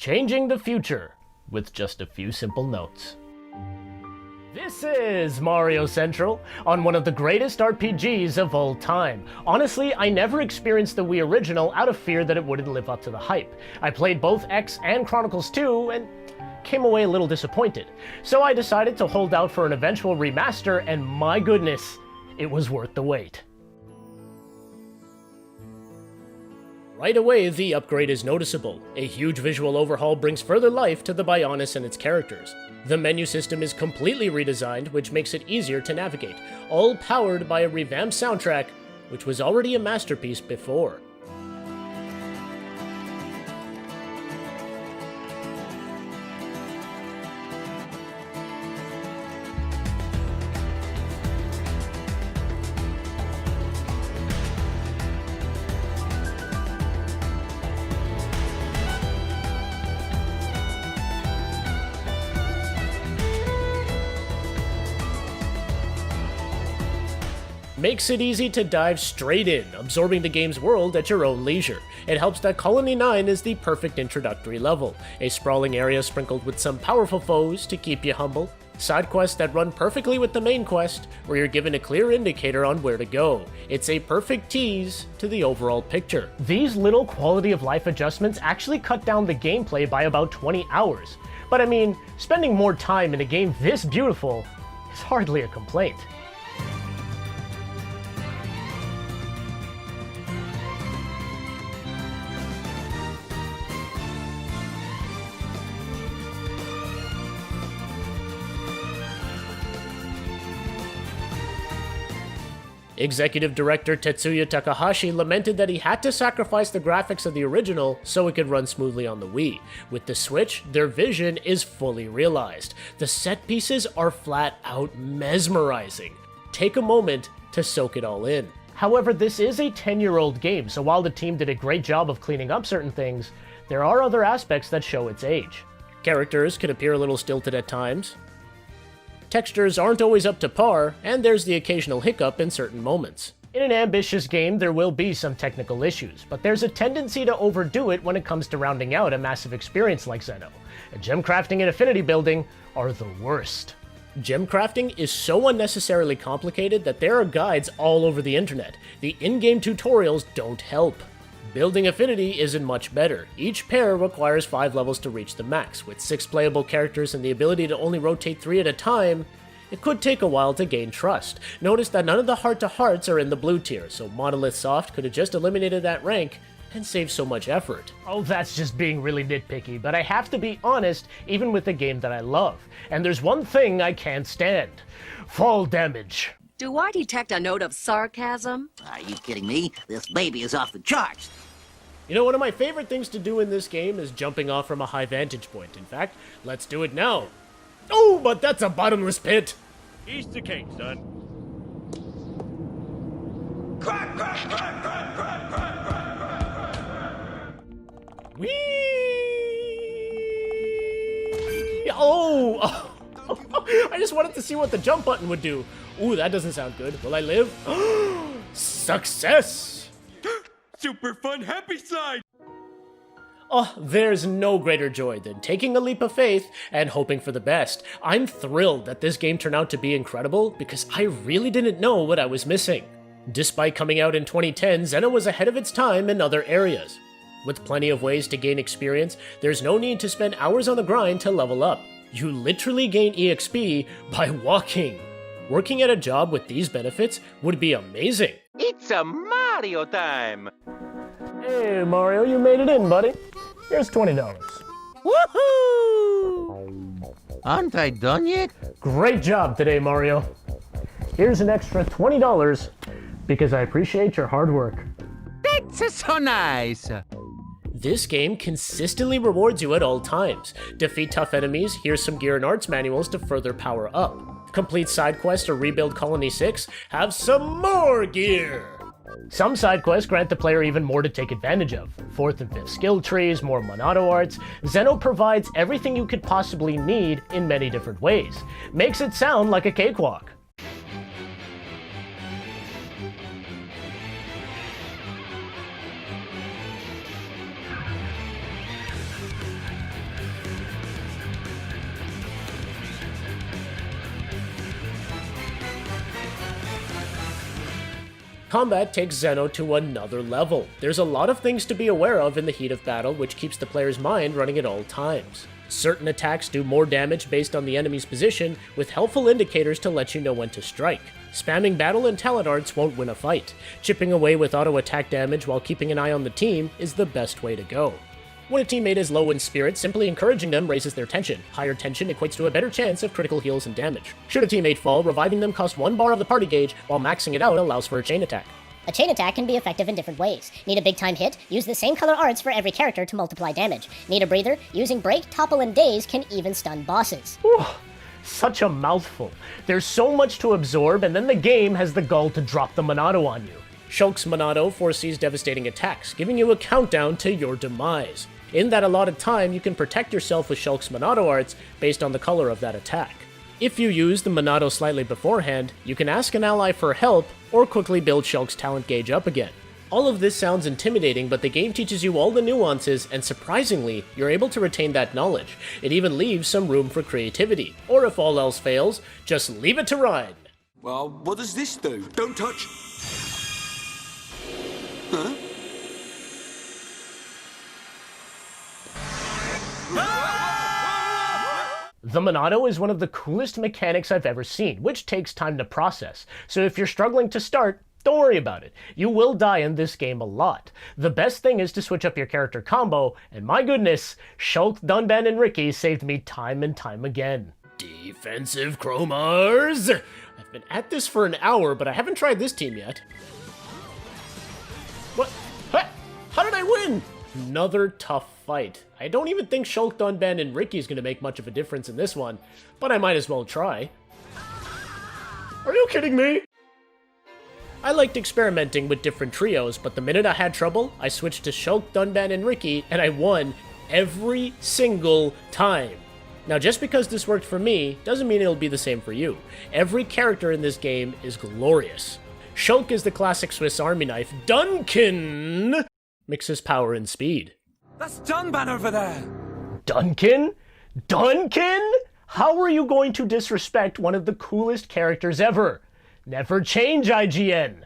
changing the future with just a few simple notes. This is Mario Central on one of the greatest RPGs of all time. Honestly, I never experienced the Wii original out of fear that it wouldn't live up to the hype. I played both X and Chronicles 2 and came away a little disappointed. So I decided to hold out for an eventual remaster, and my goodness, it was worth the wait. Right away, the upgrade is noticeable. A huge visual overhaul brings further life to the Bionis and its characters. The menu system is completely redesigned, which makes it easier to navigate, all powered by a revamped soundtrack, which was already a masterpiece before. Makes it easy to dive straight in, absorbing the game's world at your own leisure. It helps that Colony 9 is the perfect introductory level, a sprawling area sprinkled with some powerful foes to keep you humble, side quests that run perfectly with the main quest, where you're given a clear indicator on where to go. It's a perfect tease to the overall picture. These little quality of life adjustments actually cut down the gameplay by about 20 hours. But I mean, spending more time in a game this beautiful is hardly a complaint. Executive Director Tetsuya Takahashi lamented that he had to sacrifice the graphics of the original so it could run smoothly on the Wii. With the Switch, their vision is fully realized. The set pieces are flat out mesmerizing. Take a moment to soak it all in. However, this is a 10-year-old game, so while the team did a great job of cleaning up certain things, there are other aspects that show its age. Characters can appear a little stilted at times. Textures aren't always up to par, and there's the occasional hiccup in certain moments. In an ambitious game, there will be some technical issues, but there's a tendency to overdo it when it comes to rounding out a massive experience like Xeno. And gem crafting and affinity building are the worst. Gem crafting is so unnecessarily complicated that there are guides all over the internet. The in-game tutorials don't help. Building affinity isn't much better. Each pair requires 5 levels to reach the max. With 6 playable characters and the ability to only rotate 3 at a time, it could take a while to gain trust. Notice that none of the heart-to-hearts are in the blue tier, so Monolith Soft could have just eliminated that rank and saved so much effort. Oh, that's just being really nitpicky, but I have to be honest, even with a game that I love. And there's one thing I can't stand: fall damage. Do I detect a note of sarcasm? Are you kidding me? This baby is off the charts. You know, one of my favorite things to do in this game is jumping off from a high vantage point. In fact, let's do it now. Oh, but that's a bottomless pit. Eat the cake, son. Crack, crack, crack, crack, crack, crack, crack, crack, crack. Whee! Oh! I just wanted to see what the jump button would do. Ooh, that doesn't sound good. Will I live? Success! Super fun, happy side! Oh, there's no greater joy than taking a leap of faith and hoping for the best. I'm thrilled that this game turned out to be incredible because I really didn't know what I was missing. Despite coming out in 2010, Xeno was ahead of its time in other areas. With plenty of ways to gain experience, there's no need to spend hours on the grind to level up. You literally gain EXP by walking. Working at a job with these benefits would be amazing. It's a Mario time! Hey, Mario, you made it in, buddy. Here's $20. Woohoo! Aren't I done yet? Great job today, Mario. Here's an extra $20 because I appreciate your hard work. That's so nice! This game consistently rewards you at all times. Defeat tough enemies, here's some gear and arts manuals to further power up. Complete side quests or rebuild Colony 6, have some more gear! Some side quests grant the player even more to take advantage of. 4th and 5th skill trees, more Monado arts. Xeno provides everything you could possibly need in many different ways. Makes it sound like a cakewalk. combat takes Xeno to another level. There's a lot of things to be aware of in the heat of battle, which keeps the player's mind running at all times. Certain attacks do more damage based on the enemy's position, with helpful indicators to let you know when to strike. Spamming battle and talent arts won't win a fight. Chipping away with auto attack damage while keeping an eye on the team is the best way to go. When a teammate is low in spirit, simply encouraging them raises their tension. Higher tension equates to a better chance of critical heals and damage. Should a teammate fall, reviving them costs 1 bar of the party gauge, while maxing it out allows for a chain attack. A chain attack can be effective in different ways. Need a big time hit? Use the same color arts for every character to multiply damage. Need a breather? Using break, topple, and daze can even stun bosses. Whew, such a mouthful. There's so much to absorb, and then the game has the gall to drop the Monado on you. Shulk's Monado foresees devastating attacks, giving you a countdown to your demise. In that allotted time, you can protect yourself with Shulk's Monado arts based on the color of that attack. If you use the Monado slightly beforehand, you can ask an ally for help, or quickly build Shulk's talent gauge up again. All of this sounds intimidating, but the game teaches you all the nuances, and surprisingly, you're able to retain that knowledge. It even leaves some room for creativity. Or if all else fails, just leave it to Ryan. Well, what does this do? Don't touch. Huh? The Monado is one of the coolest mechanics I've ever seen, which takes time to process. So if you're struggling to start, don't worry about it. You will die in this game a lot. The best thing is to switch up your character combo, and my goodness, Shulk, Dunban, and Ricky saved me time and time again. Defensive Chromars! I've been at this for an hour, but I haven't tried this team yet. What? How did I win? Another tough fight. I don't even think Shulk, Dunban, and Ricky is going to make much of a difference in this one, but I might as well try. Are you kidding me? I liked experimenting with different trios, but the minute I had trouble, I switched to Shulk, Dunban, and Ricky, and I won every single time. Now, just because this worked for me, doesn't mean it'll be the same for you. Every character in this game is glorious. Shulk is the classic Swiss Army knife. Duncan mixes power and speed. That's Dunban over there! Duncan? Duncan? How are you going to disrespect one of the coolest characters ever? Never change, IGN!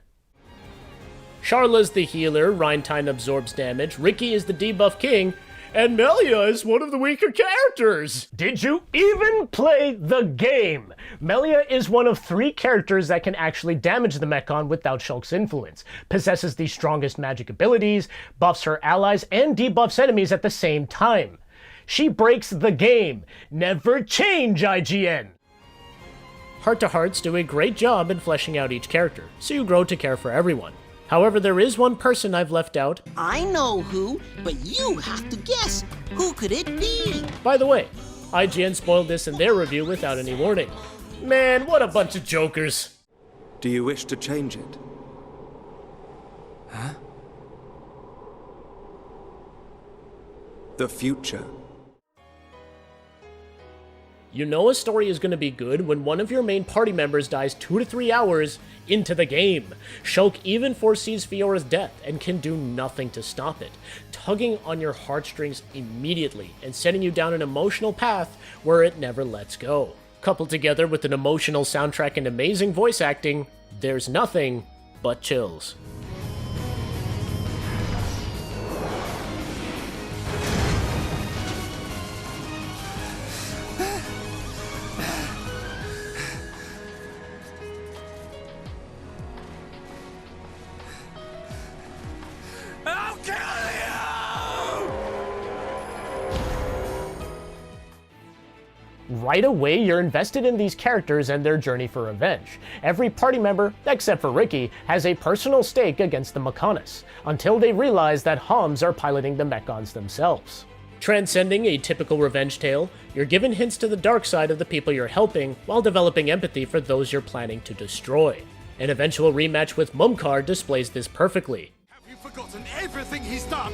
Charla's the healer, Rhintine absorbs damage, Ricky is the debuff king, and Melia is one of the weaker characters! Did you even play the game? Melia is one of 3 characters that can actually damage the Mechon without Shulk's influence, possesses the strongest magic abilities, buffs her allies, and debuffs enemies at the same time. She breaks the game. Never change, IGN! Heart-to-Hearts do a great job in fleshing out each character, so you grow to care for everyone. However, there is one person I've left out. I know who, but you have to guess. Who could it be? By the way, IGN spoiled this in their review without any warning. Man, what a bunch of jokers. Do you wish to change it? Huh? The future. You know a story is going to be good when one of your main party members dies 2 to 3 hours into the game. Shulk even foresees Fiora's death and can do nothing to stop it, tugging on your heartstrings immediately and setting you down an emotional path where it never lets go. Coupled together with an emotional soundtrack and amazing voice acting, there's nothing but chills. I'll kill you! Right away, you're invested in these characters and their journey for revenge. Every party member, except for Ricky, has a personal stake against the Mechonis, until they realize that Homs are piloting the Mechons themselves. Transcending a typical revenge tale, you're given hints to the dark side of the people you're helping, while developing empathy for those you're planning to destroy. An eventual rematch with Mumkar displays this perfectly. Have you forgotten everything he's done?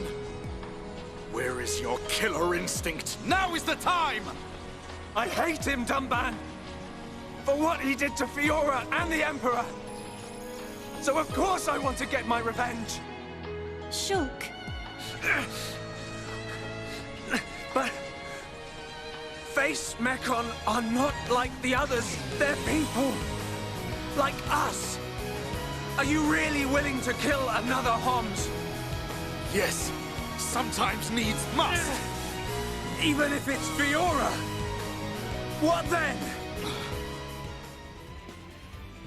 Where is your killer instinct? Now is the time! I hate him, Dunban! For what he did to Fiora and the Emperor! So of course I want to get my revenge! Shulk. But Face Mechon are not like the others. They're people. Like us. Are you really willing to kill another Homs? Yes, sometimes needs must. Even if it's Fiora? What then?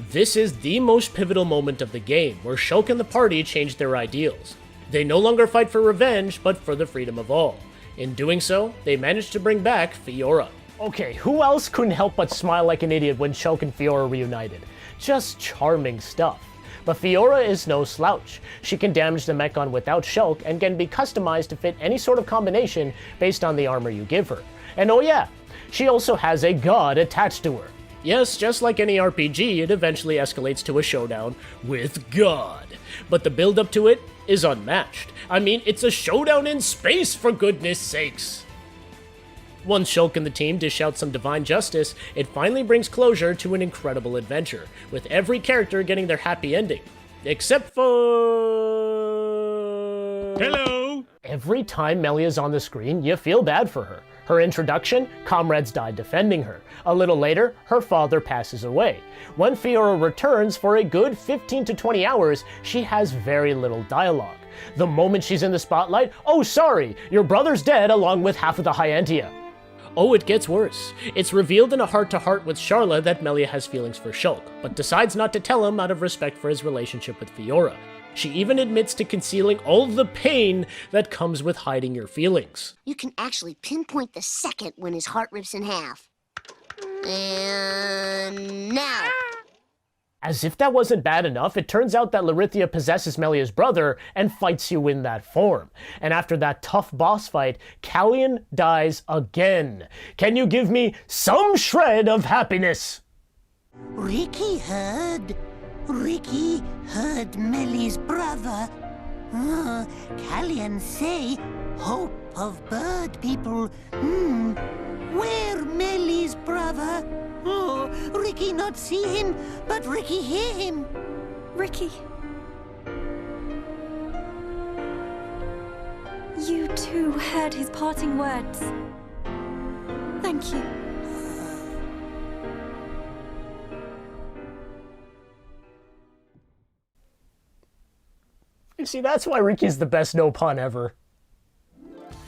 This is the most pivotal moment of the game, where Shulk and the party change their ideals. They no longer fight for revenge, but for the freedom of all. In doing so, they manage to bring back Fiora. Okay, who else couldn't help but smile like an idiot when Shulk and Fiora reunited? Just charming stuff. But Fiora is no slouch. She can damage the Mechon without Shulk and can be customized to fit any sort of combination based on the armor you give her. And oh yeah, she also has a god attached to her. Yes, just like any RPG, it eventually escalates to a showdown with God. But the build-up to it is unmatched. I mean, it's a showdown in space, for goodness sakes! Once Shulk and the team dish out some divine justice, it finally brings closure to an incredible adventure, with every character getting their happy ending. Except for... Hello! Every time Melia's on the screen, you feel bad for her. Her introduction, comrades died defending her. A little later, her father passes away. When Fiora returns for a good 15 to 20 hours, she has very little dialogue. The moment she's in the spotlight, oh sorry, your brother's dead along with half of the Hyantia. Oh, it gets worse. It's revealed in a heart-to-heart with Sharla that Melia has feelings for Shulk, but decides not to tell him out of respect for his relationship with Fiora. She even admits to concealing all the pain that comes with hiding your feelings. You can actually pinpoint the second when his heart rips in half. And now. As if that wasn't bad enough, it turns out that Larithia possesses Melia's brother and fights you in that form. And after that tough boss fight, Callian dies again. Can you give me some shred of happiness? Ricky heard Melly's brother. Callian say, hope of bird people. Where Melly's brother? Oh, Ricky not see him, but Ricky hear him. Ricky. You too heard his parting words. Thank you. You see, that's why Ricky's the best no pun ever.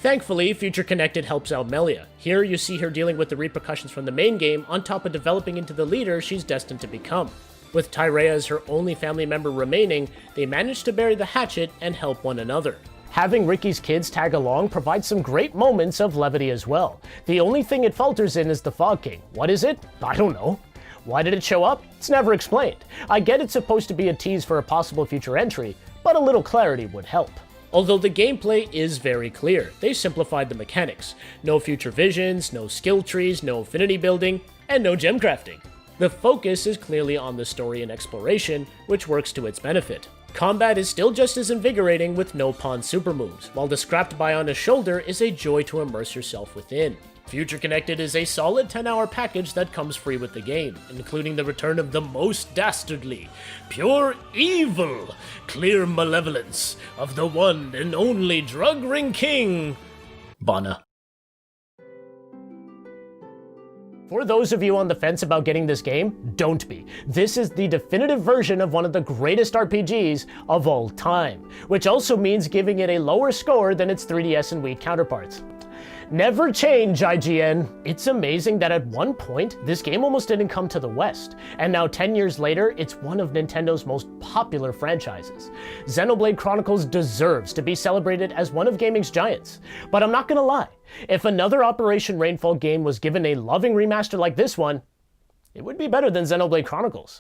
Thankfully, Future Connected helps out Melia. Here you see her dealing with the repercussions from the main game on top of developing into the leader she's destined to become. With Tyrea as her only family member remaining, they manage to bury the hatchet and help one another. Having Ricky's kids tag along provides some great moments of levity as well. The only thing it falters in is the Fog King. What is it? I don't know. Why did it show up? It's never explained. I get it's supposed to be a tease for a possible future entry, but a little clarity would help. Although the gameplay is very clear, they simplified the mechanics. No future visions, no skill trees, no affinity building, and no gem crafting. The focus is clearly on the story and exploration, which works to its benefit. Combat is still just as invigorating with no pawn super moves, while the scrapped Biona's shoulder is a joy to immerse yourself within. Future Connected is a solid 10-hour package that comes free with the game, including the return of the most dastardly, pure evil, clear malevolence of the one and only Drug Ring King, Bana. For those of you on the fence about getting this game, don't be. This is the definitive version of one of the greatest RPGs of all time, which also means giving it a lower score than its 3DS and Wii counterparts. Never change, IGN. It's amazing that at one point, this game almost didn't come to the West, and now 10 years later, it's one of Nintendo's most popular franchises. Xenoblade Chronicles deserves to be celebrated as one of gaming's giants, but I'm not gonna lie, if another Operation Rainfall game was given a loving remaster like this one, it would be better than Xenoblade Chronicles.